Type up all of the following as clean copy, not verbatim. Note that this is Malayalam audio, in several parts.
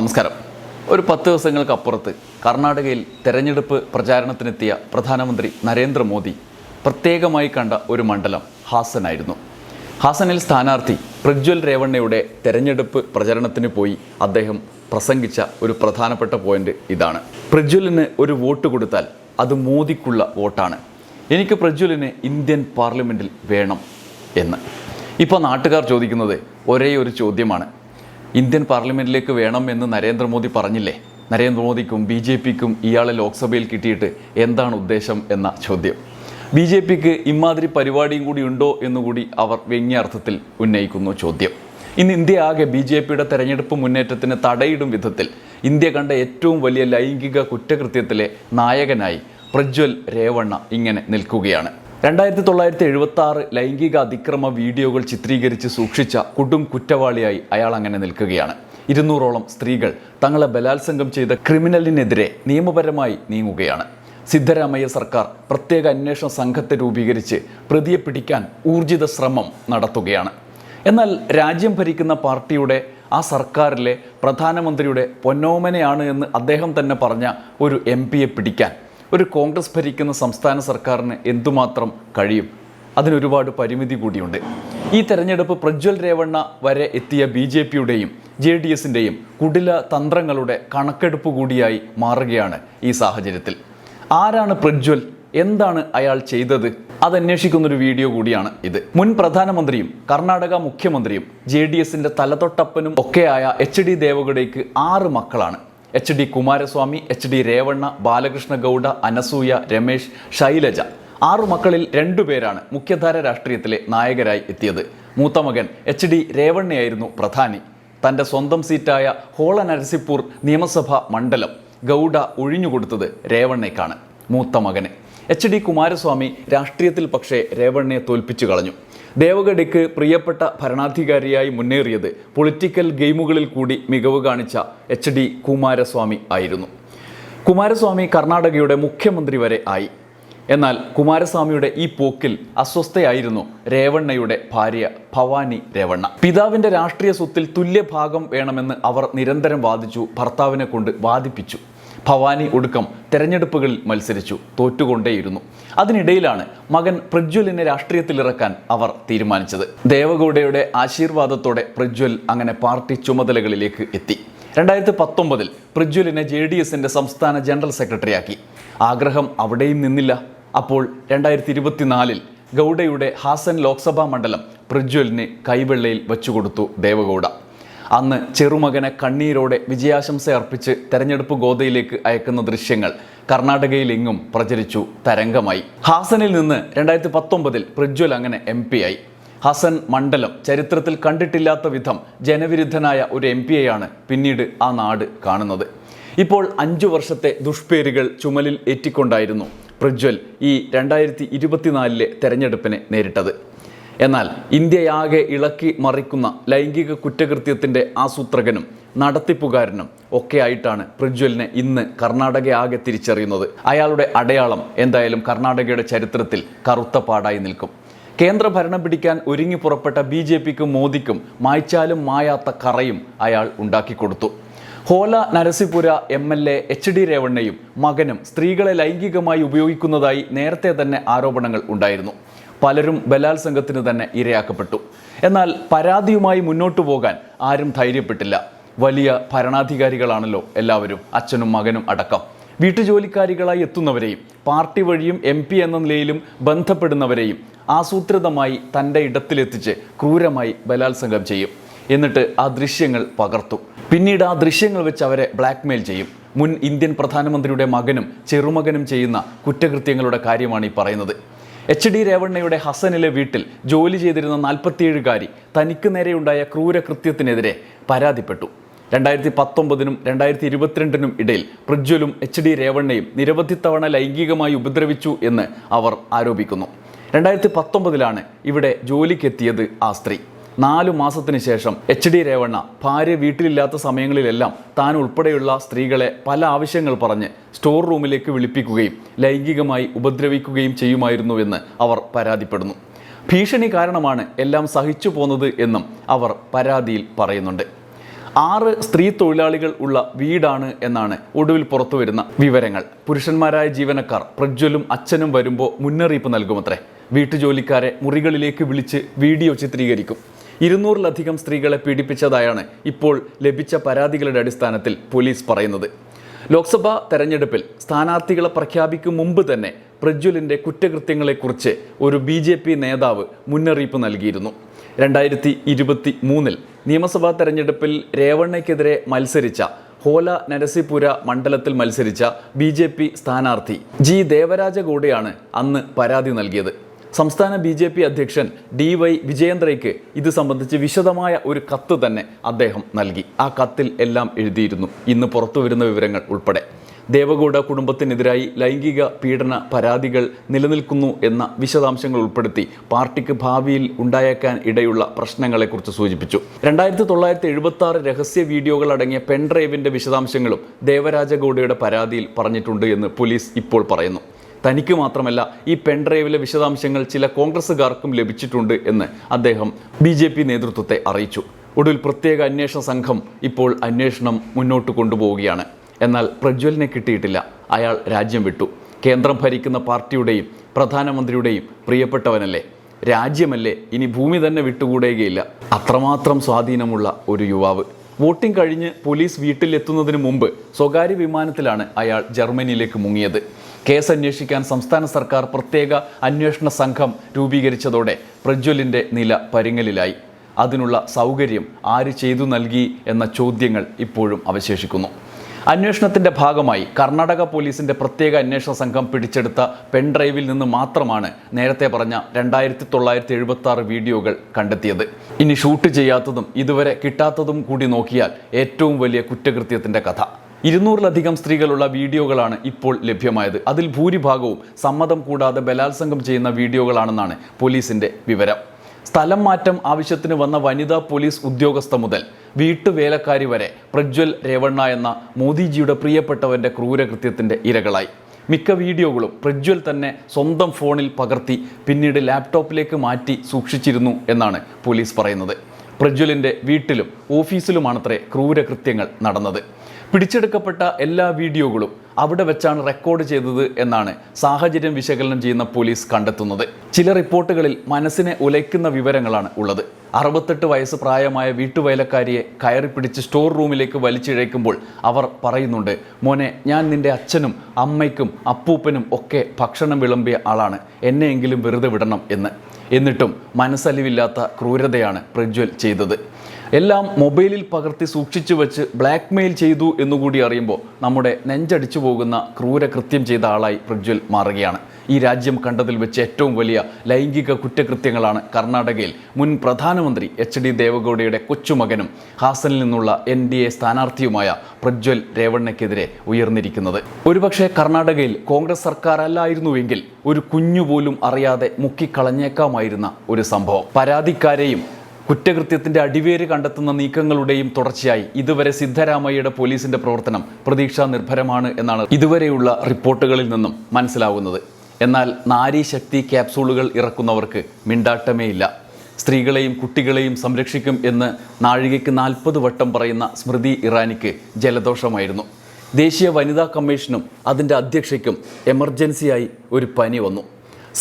നമസ്കാരം. ഒരു 10 ദിവസങ്ങൾക്കപ്പുറത്ത് കർണാടകയിൽ തെരഞ്ഞെടുപ്പ് പ്രചാരണത്തിനെത്തിയ പ്രധാനമന്ത്രി നരേന്ദ്രമോദി പ്രത്യേകമായി കണ്ട ഒരു മണ്ഡലം ഹാസനായിരുന്നു. ഹാസനിൽ സ്ഥാനാർത്ഥി പ്രജ്വൽ രേവണ്ണയുടെ തെരഞ്ഞെടുപ്പ് പ്രചരണത്തിന് പോയി അദ്ദേഹം പ്രസംഗിച്ച ഒരു പ്രധാനപ്പെട്ട പോയിന്റ് ഇതാണ്: പ്രജ്വലിന് ഒരു വോട്ട് കൊടുത്താൽ അത് മോദിക്കുള്ള വോട്ടാണ്. എനിക്ക് പ്രജ്വലിനെ ഇന്ത്യൻ പാർലമെൻറ്റിൽ വേണം എന്ന്. ഇപ്പോൾ നാട്ടുകാർ ചോദിക്കുന്നത് ഒരേ ഒരു ചോദ്യമാണ്: ഇന്ത്യൻ പാർലമെൻറ്റിലേക്ക് വേണം എന്ന് നരേന്ദ്രമോദി പറഞ്ഞില്ലേ? നരേന്ദ്രമോദിക്കും BJPക്കും ഇയാളെ ലോക്സഭയിൽ കിട്ടിയിട്ട് എന്താണ് ഉദ്ദേശം എന്ന ചോദ്യം. BJPക്ക് ഇമാതിരി പരിപാടിയും കൂടി ഉണ്ടോ എന്നുകൂടി അവർ വ്യംഗ്യാർത്ഥത്തിൽ ഉന്നയിക്കുന്നു ചോദ്യം. ഇന്ന് ഇന്ത്യ ആകെ BJPയുടെ തെരഞ്ഞെടുപ്പ് മുന്നേറ്റത്തിന് തടയിടും വിധത്തിൽ ഇന്ത്യ കണ്ട ഏറ്റവും വലിയ ലൈംഗിക കുറ്റകൃത്യത്തിലെ നായകനായി പ്രജ്വൽ രേവണ്ണ ഇങ്ങനെ നിൽക്കുകയാണ്. 1976 ലൈംഗിക അതിക്രമ വീഡിയോകൾ ചിത്രീകരിച്ച് സൂക്ഷിച്ച കൊടും കുറ്റവാളിയായി അയാൾ അങ്ങനെ നിൽക്കുകയാണ്. 200ഓളം സ്ത്രീകൾ തങ്ങളെ ബലാത്സംഗം ചെയ്ത ക്രിമിനലിനെതിരെ നിയമപരമായി നീങ്ങുകയാണ്. സിദ്ധരാമയ്യ സർക്കാർ പ്രത്യേക അന്വേഷണ സംഘത്തെ രൂപീകരിച്ച് പ്രതിയെ പിടിക്കാൻ ഊർജിത ശ്രമം നടത്തുകയാണ്. എന്നാൽ രാജ്യം ഭരിക്കുന്ന പാർട്ടിയുടെ ആ സർക്കാരിലെ പ്രധാനമന്ത്രിയുടെ പൊന്നോമനയാണ് എന്ന് അദ്ദേഹം തന്നെ പറഞ്ഞ ഒരു MP പിടിക്കാൻ ഒരു കോൺഗ്രസ് ഭരിക്കുന്ന സംസ്ഥാന സർക്കാരിന് എന്തുമാത്രം കഴിയും? അതിനൊരുപാട് പരിമിതി കൂടിയുണ്ട്. ഈ തെരഞ്ഞെടുപ്പ് പ്രജ്വൽ രേവണ്ണ വരെ എത്തിയ BJPയുടെയും JDSൻ്റെയും കുടില തന്ത്രങ്ങളുടെ കണക്കെടുപ്പ് കൂടിയായി മാറുകയാണ് ഈ സാഹചര്യത്തിൽ. ആരാണ് പ്രജ്വൽ? എന്താണ് അയാൾ ചെയ്തത്? അതന്വേഷിക്കുന്നൊരു വീഡിയോ കൂടിയാണ് ഇത്. മുൻ പ്രധാനമന്ത്രിയും കർണാടക മുഖ്യമന്ത്രിയും JDSൻ്റെ തലതൊട്ടപ്പനും ഒക്കെയായ HD ദേവഗൌഡയ്ക്ക് 6 മക്കളാണ്. HD Kumaraswamy, HD Revanna, Balakrishna Gowda, Anasuya, Ramesh, Shailaja. 6 മക്കളിൽ 2 പേരാണ് മുഖ്യധാര രാഷ്ട്രീയത്തിലെ നായകരായി എത്തിയത്. മൂത്ത മകൻ HD രേവണ്ണയായിരുന്നു പ്രധാനി. തൻ്റെ സ്വന്തം സീറ്റായ ഹോള നരസിപ്പൂർ നിയമസഭാ മണ്ഡലം ഗൗഡ ഒഴിഞ്ഞുകൊടുത്തത് രേവണ്ണയ്ക്കാണ്, മൂത്ത മകന്. HD കുമാരസ്വാമി രാഷ്ട്രീയത്തിൽ പക്ഷേ രേവണ്ണയെ തോൽപ്പിച്ചു കളഞ്ഞു. ദേവഗഡയ്ക്ക് പ്രിയപ്പെട്ട ഭരണാധികാരിയായി മുന്നേറിയത് പൊളിറ്റിക്കൽ ഗെയിമുകളിൽ കൂടി മികവ് കാണിച്ച HD കുമാരസ്വാമി ആയിരുന്നു. കുമാരസ്വാമി കർണാടകയുടെ മുഖ്യമന്ത്രി വരെ ആയി. എന്നാൽ കുമാരസ്വാമിയുടെ ഈ പോക്കിൽ അസ്വസ്ഥയായിരുന്നു രേവണ്ണയുടെ ഭാര്യ ഭവാനി രേവണ്ണ. പിതാവിൻ്റെ രാഷ്ട്രീയ സ്വത്തിൽ തുല്യഭാഗം വേണമെന്ന് അവർ നിരന്തരം വാദിച്ചു, ഭർത്താവിനെ കൊണ്ട് വാദിപ്പിച്ചു. ഭവാനി ഒടുക്കം തെരഞ്ഞെടുപ്പുകളിൽ മത്സരിച്ചു, തോറ്റുകൊണ്ടേയിരുന്നു. അതിനിടയിലാണ് മകൻ പ്രജ്വലിനെ രാഷ്ട്രീയത്തിലിറക്കാൻ അവർ തീരുമാനിച്ചത്. ദേവഗൌഡയുടെ ആശീർവാദത്തോടെ പ്രജ്വൽ അങ്ങനെ പാർട്ടി ചുമതലകളിലേക്ക് എത്തി. 2019 പ്രജ്വലിനെ JDSൻ്റെ സംസ്ഥാന ജനറൽ സെക്രട്ടറിയാക്കി. ആഗ്രഹം അവിടെയും നിന്നില്ല. അപ്പോൾ 2024 ഗൗഡയുടെ ഹാസൻ ലോക്സഭാ മണ്ഡലം പ്രജ്വലിന് കൈവെള്ളയിൽ വച്ചുകൊടുത്തു ദേവഗൌഡ. അന്ന് ചെറുമകനെ കണ്ണീരോടെ വിജയാശംസ അർപ്പിച്ച് തെരഞ്ഞെടുപ്പ് ഗോദയിലേക്ക് അയക്കുന്ന ദൃശ്യങ്ങൾ കർണാടകയിലെങ്ങും പ്രചരിച്ചു, തരംഗമായി. ഹാസനിൽ നിന്ന് 2019 പ്രജ്വൽ അങ്ങനെ MP ആയി. ഹാസൻ മണ്ഡലം ചരിത്രത്തിൽ കണ്ടിട്ടില്ലാത്ത വിധം ജനവിരുദ്ധനായ ഒരു MPയെയാണ് പിന്നീട് ആ നാട് കാണുന്നത്. ഇപ്പോൾ 5 വർഷത്തെ ദുഷ്പേരുകൾ ചുമലിൽ ഏറ്റിക്കൊണ്ടായിരുന്നു പ്രജ്വൽ ഈ 2024 തെരഞ്ഞെടുപ്പിനെ നേരിട്ടത്. എന്നാൽ ഇന്ത്യയാകെ ഇളക്കി മറിക്കുന്ന ലൈംഗിക കുറ്റകൃത്യത്തിൻ്റെ ആസൂത്രകനും നടത്തിപ്പുകാരനും ഒക്കെ ആയിട്ടാണ് പ്രജ്വലിനെ ഇന്ന് കർണാടക ആകെ തിരിച്ചറിയുന്നത്. അയാളുടെ അടയാളം എന്തായാലും കർണാടകയുടെ ചരിത്രത്തിൽ കറുത്ത പാടായി നിൽക്കും. കേന്ദ്ര ഭരണം പിടിക്കാൻ ഒരുങ്ങി പുറപ്പെട്ട BJPക്കും മോദിക്കും മായ്ച്ചാലും മായാത്ത കറയും അയാൾ ഉണ്ടാക്കിക്കൊടുത്തു. ഹോല നരസിപുര MLA HD രേവണ്ണയും മകനും സ്ത്രീകളെ ലൈംഗികമായി ഉപയോഗിക്കുന്നതായി നേരത്തെ തന്നെ ആരോപണങ്ങൾ ഉണ്ടായിരുന്നു. പലരും ബലാത്സംഗത്തിന് തന്നെ ഇരയാക്കപ്പെട്ടു. എന്നാൽ പരാതിയുമായി മുന്നോട്ടു പോകാൻ ആരും ധൈര്യപ്പെട്ടില്ല. വലിയ ഭരണാധികാരികളാണല്ലോ എല്ലാവരും, അച്ഛനും മകനും അടക്കം. വീട്ടുജോലിക്കാരികളായി എത്തുന്നവരെയും പാർട്ടി വഴിയും MP എന്ന നിലയിലും ബന്ധപ്പെടുന്നവരെയും ആസൂത്രിതമായി തൻ്റെ ഇടത്തിലെത്തിച്ച് ക്രൂരമായി ബലാത്സംഗം ചെയ്യും. എന്നിട്ട് ആ ദൃശ്യങ്ങൾ പകർത്തും. പിന്നീട് ആ ദൃശ്യങ്ങൾ വെച്ച് അവരെ ബ്ലാക്ക്മെയിൽ ചെയ്യും. മുൻ ഇന്ത്യൻ പ്രധാനമന്ത്രിയുടെ മകനും ചെറുമകനും ചെയ്യുന്ന കുറ്റകൃത്യങ്ങളുടെ കാര്യമാണ് ഈ പറയുന്നത്. HD രേവണ്ണയുടെ ഹസനിലെ വീട്ടിൽ ജോലി ചെയ്തിരുന്ന 47കാരി തനിക്ക് നേരെയുണ്ടായ ക്രൂരകൃത്യത്തിനെതിരെ പരാതിപ്പെട്ടു. 2019നും 2022നും ഇടയിൽ പ്രജ്വലും HD രേവണ്ണയും നിരവധി തവണ ലൈംഗികമായി ഉപദ്രവിച്ചു എന്ന് അവർ ആരോപിക്കുന്നു. 2019 ഇവിടെ ജോലിക്കെത്തിയത് ആ സ്ത്രീ. 4 മാസത്തിന് ശേഷം HD രേവണ്ണ ഭാര്യ വീട്ടിലില്ലാത്ത സമയങ്ങളിലെല്ലാം താൻ ഉൾപ്പെടെയുള്ള സ്ത്രീകളെ പല ആവശ്യങ്ങൾ പറഞ്ഞ് സ്റ്റോർ റൂമിലേക്ക് വിളിപ്പിക്കുകയും ലൈംഗികമായി ഉപദ്രവിക്കുകയും ചെയ്യുമായിരുന്നുവെന്ന് അവർ പരാതിപ്പെടുന്നു. ഭീഷണി കാരണമാണ് എല്ലാം സഹിച്ചു പോന്നത് എന്നും അവർ പരാതിയിൽ പറയുന്നുണ്ട്. 6 സ്ത്രീ തൊഴിലാളികൾ ഉള്ള വീടാണ് എന്നാണ് ഒടുവിൽ പുറത്തുവരുന്ന വിവരങ്ങൾ. പുരുഷന്മാരായ ജീവനക്കാർ പ്രജ്വലും അച്ഛനും വരുമ്പോൾ മുന്നറിയിപ്പ് നൽകുമത്രേ. വീട്ടുജോലിക്കാരെ മുറികളിലേക്ക് വിളിച്ച് വീഡിയോ ചിത്രീകരിക്കും. 200-ലധികം സ്ത്രീകളെ പീഡിപ്പിച്ചതായാണ് ഇപ്പോൾ ലഭിച്ച പരാതികളുടെ അടിസ്ഥാനത്തിൽ പോലീസ് പറയുന്നത്. ലോക്സഭാ തെരഞ്ഞെടുപ്പിൽ സ്ഥാനാർത്ഥികളെ പ്രഖ്യാപിക്കും മുമ്പ് തന്നെ പ്രജ്വലിൻ്റെ കുറ്റകൃത്യങ്ങളെക്കുറിച്ച് ഒരു BJP നേതാവ് മുന്നറിയിപ്പ് നൽകിയിരുന്നു. 2023 നിയമസഭാ തെരഞ്ഞെടുപ്പിൽ രേവണ്ണയ്ക്കെതിരെ മത്സരിച്ച ഹോല നരസിപുര മണ്ഡലത്തിൽ മത്സരിച്ച BJP സ്ഥാനാർത്ഥി G. ദേവരാജഗൌഡയാണ് അന്ന് പരാതി നൽകിയത്. സംസ്ഥാന BJP അധ്യക്ഷൻ DY വിജയേന്ദ്രയ്ക്ക് ഇത് സംബന്ധിച്ച് വിശദമായ ഒരു കത്ത് തന്നെ അദ്ദേഹം നൽകി. ആ കത്തിൽ എല്ലാം എഴുതിയിരുന്നു, ഇന്ന് പുറത്തുവരുന്ന വിവരങ്ങൾ ഉൾപ്പെടെ. ദേവഗൌഡ കുടുംബത്തിനെതിരായി ലൈംഗിക പീഡന പരാതികൾ നിലനിൽക്കുന്നു എന്ന വിശദാംശങ്ങൾ ഉൾപ്പെടുത്തി പാർട്ടിക്ക് ഭാവിയിൽ ഉണ്ടായേക്കാൻ ഇടയുള്ള പ്രശ്നങ്ങളെക്കുറിച്ച് സൂചിപ്പിച്ചു. 1976 രഹസ്യ വീഡിയോകൾ അടങ്ങിയ പെൻഡ്രൈവിൻ്റെ വിശദാംശങ്ങളും ദേവരാജഗൌഡയുടെ പരാതിയിൽ പറഞ്ഞിട്ടുണ്ട് എന്ന് പോലീസ് ഇപ്പോൾ പറയുന്നു. തനിക്ക് മാത്രമല്ല, ഈ പെൻഡ്രൈവിലെ വിശദാംശങ്ങൾ ചില കോൺഗ്രസ്സുകാർക്കും ലഭിച്ചിട്ടുണ്ട് എന്ന് അദ്ദേഹം BJP നേതൃത്വത്തെ അറിയിച്ചു. ഒടുവിൽ പ്രത്യേക അന്വേഷണ സംഘം ഇപ്പോൾ അന്വേഷണം മുന്നോട്ട് കൊണ്ടുപോവുകയാണ്. എന്നാൽ പ്രജ്വലിനെ കിട്ടിയിട്ടില്ല. അയാൾ രാജ്യം വിട്ടു. കേന്ദ്രം ഭരിക്കുന്ന പാർട്ടിയുടെയും പ്രധാനമന്ത്രിയുടെയും പ്രിയപ്പെട്ടവനല്ലേ, രാജ്യമല്ലേ, ഇനി ഭൂമി തന്നെ വിട്ടുകൂടുകയില്ല. അത്രമാത്രം സ്വാധീനമുള്ള ഒരു യുവാവ്. വോട്ടിംഗ് കഴിഞ്ഞ് പോലീസ് വീട്ടിലെത്തുന്നതിന് മുമ്പ് സ്വകാര്യ വിമാനത്തിലാണ് അയാൾ ജർമ്മനിയിലേക്ക് മുങ്ങിയത്. കേസ് അന്വേഷിക്കാൻ സംസ്ഥാന സർക്കാർ പ്രത്യേക അന്വേഷണ സംഘം രൂപീകരിച്ചതോടെ പ്രജ്വലിൻ്റെ നില പരുങ്ങലിലായി. അതിനുള്ള സൗകര്യം ആര് ചെയ്തു നൽകി എന്ന ചോദ്യങ്ങൾ ഇപ്പോഴും അവശേഷിക്കുന്നു. അന്വേഷണത്തിൻ്റെ ഭാഗമായി കർണാടക പോലീസിൻ്റെ പ്രത്യേക അന്വേഷണ സംഘം പിടിച്ചെടുത്ത പെൻഡ്രൈവിൽ നിന്ന് മാത്രമാണ് നേരത്തെ പറഞ്ഞ 2976 വീഡിയോകൾ കണ്ടെത്തിയത്. ഇനി ഷൂട്ട് ചെയ്യാത്തതും ഇതുവരെ കിട്ടാത്തതും കൂടി നോക്കിയാൽ ഏറ്റവും വലിയ കുറ്റകൃത്യത്തിൻ്റെ കഥ. 200-ലധികം സ്ത്രീകളുള്ള വീഡിയോകളാണ് ഇപ്പോൾ ലഭ്യമായത്. അതിൽ ഭൂരിഭാഗവും സമ്മതം കൂടാതെ ബലാത്സംഗം ചെയ്യുന്ന വീഡിയോകളാണെന്നാണ് പോലീസിൻ്റെ വിവരം. സ്ഥലം മാറ്റം ആവശ്യത്തിന് വന്ന വനിതാ പോലീസ് ഉദ്യോഗസ്ഥ മുതൽ വീട്ടുവേലക്കാരി വരെ പ്രജ്വൽ രേവണ്ണ എന്ന മോദിജിയുടെ പ്രിയപ്പെട്ടവൻ്റെ ക്രൂരകൃത്യത്തിൻ്റെ ഇരകളായി. മിക്ക വീഡിയോകളും പ്രജ്വൽ തന്നെ സ്വന്തം ഫോണിൽ പകർത്തി പിന്നീട് ലാപ്ടോപ്പിലേക്ക് മാറ്റി സൂക്ഷിച്ചിരുന്നു എന്നാണ് പോലീസ് പറയുന്നത്. പ്രജ്വലിൻ്റെ വീട്ടിലും ഓഫീസിലുമാണത്രേ ക്രൂരകൃത്യങ്ങൾ നടന്നത്. പിടിച്ചെടുക്കപ്പെട്ട എല്ലാ വീഡിയോകളും അവിടെ വെച്ചാണ് റെക്കോർഡ് ചെയ്തത് എന്നാണ് സാഹചര്യം വിശകലനം ചെയ്യുന്ന പോലീസ് കണ്ടെത്തുന്നത്. ചില റിപ്പോർട്ടുകളിൽ മനസ്സിനെ ഉലയ്ക്കുന്ന വിവരങ്ങളാണ് ഉള്ളത്. 68 വയസ്സ് പ്രായമായ വീട്ടുവേലക്കാരിയെ കയറി പിടിച്ച് സ്റ്റോർ റൂമിലേക്ക് വലിച്ചിഴയ്ക്കുമ്പോൾ അവർ പറയുന്നുണ്ട്, മോനെ, ഞാൻ നിൻ്റെ അച്ഛനും അമ്മയ്ക്കും അപ്പൂപ്പനും ഒക്കെ ഭക്ഷണം വിളമ്പിയ ആളാണ്, എന്നെയെങ്കിലും വെറുതെ വിടണം എന്ന്. എന്നിട്ടും മനസ്സലിവില്ലാത്ത ക്രൂരതയാണ് പ്രജ്വൽ ചെയ്തത്. എല്ലാം മൊബൈലിൽ പകർത്തി സൂക്ഷിച്ചു വെച്ച് ബ്ലാക്ക്മെയിൽ ചെയ്തു എന്നുകൂടി അറിയുമ്പോൾ നമ്മുടെ നെഞ്ചടിച്ചു പോകുന്ന ക്രൂരകൃത്യം ചെയ്ത ആളായി പ്രജ്വൽ മാറുകയാണ്. ഈ രാജ്യം കണ്ടതിൽ വെച്ച് ഏറ്റവും വലിയ ലൈംഗിക കുറ്റകൃത്യങ്ങളാണ് കർണാടകയിൽ മുൻ പ്രധാനമന്ത്രി HD ദേവഗൌഡയുടെ കൊച്ചുമകനും ഹാസനിൽ നിന്നുള്ള NDA സ്ഥാനാർത്ഥിയുമായ പ്രജ്വൽ രേവണ്ണയ്ക്കെതിരെ ഉയർന്നിരിക്കുന്നത്. ഒരുപക്ഷെ കർണാടകയിൽ കോൺഗ്രസ് സർക്കാർ അല്ലായിരുന്നുവെങ്കിൽ ഒരു കുഞ്ഞുപോലും അറിയാതെ മുക്കിക്കളഞ്ഞേക്കാമായിരുന്ന ഒരു സംഭവം. പരാതിക്കാരെയും കുറ്റകൃത്യത്തിൻ്റെ അടിവേര് കണ്ടെത്തുന്ന നീക്കങ്ങളുടെയും തുടർച്ചയായി ഇതുവരെ സിദ്ധരാമയ്യയുടെ പോലീസിൻ്റെ പ്രവർത്തനം പ്രതീക്ഷാ നിർഭരമാണ് എന്നാണ് ഇതുവരെയുള്ള റിപ്പോർട്ടുകളിൽ നിന്നും മനസ്സിലാവുന്നത്. എന്നാൽ നാരീശക്തി ക്യാപ്സൂളുകൾ ഇറക്കുന്നവർക്ക് മിണ്ടാട്ടമേയില്ല. സ്ത്രീകളെയും കുട്ടികളെയും സംരക്ഷിക്കും എന്ന് നാഴികയ്ക്ക് 40 വട്ടം പറയുന്ന സ്മൃതി ഇറാനിക്ക് ജലദോഷമായിരുന്നു. ദേശീയ വനിതാ കമ്മീഷനും അതിൻ്റെ അധ്യക്ഷയ്ക്കും എമർജൻസിയായി ഒരു പനി വന്നു.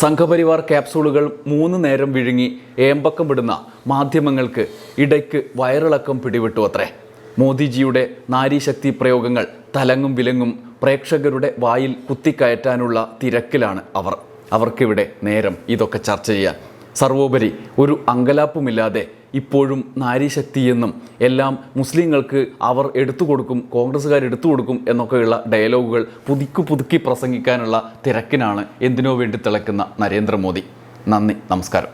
സംഘപരിവാർ ക്യാപ്സൂളുകൾ 3 നേരം വിഴുങ്ങി ഏമ്പക്കം വിടുന്ന മാധ്യമങ്ങൾക്ക് ഇടയ്ക്ക് വയറിളക്കം പിടിവിട്ടു അത്രേ. മോദിജിയുടെ നാരീശക്തി പ്രയോഗങ്ങൾ തലങ്ങും വിലങ്ങും പ്രേക്ഷകരുടെ വായിൽ കുത്തിക്കയറ്റാനുള്ള തിരക്കിലാണ് അവർക്കിവിടെ നേരം ഇതൊക്കെ ചർച്ച ചെയ്യാൻ. സർവോപരി ഒരു അങ്കലാപ്പുമില്ലാതെ ഇപ്പോഴും നാരീശക്തിയെന്നും എല്ലാം മുസ്ലിങ്ങൾക്ക് അവർ എടുത്തു കൊടുക്കും, കോൺഗ്രസ്സുകാർ എടുത്തു കൊടുക്കും എന്നൊക്കെയുള്ള ഡയലോഗുകൾ പുതുക്കി പ്രസംഗിക്കാനുള്ള തിരക്കിനാണ് എന്തിനോ വേണ്ടി തിളക്കുന്ന നരേന്ദ്രമോദി. നന്ദി, നമസ്കാരം.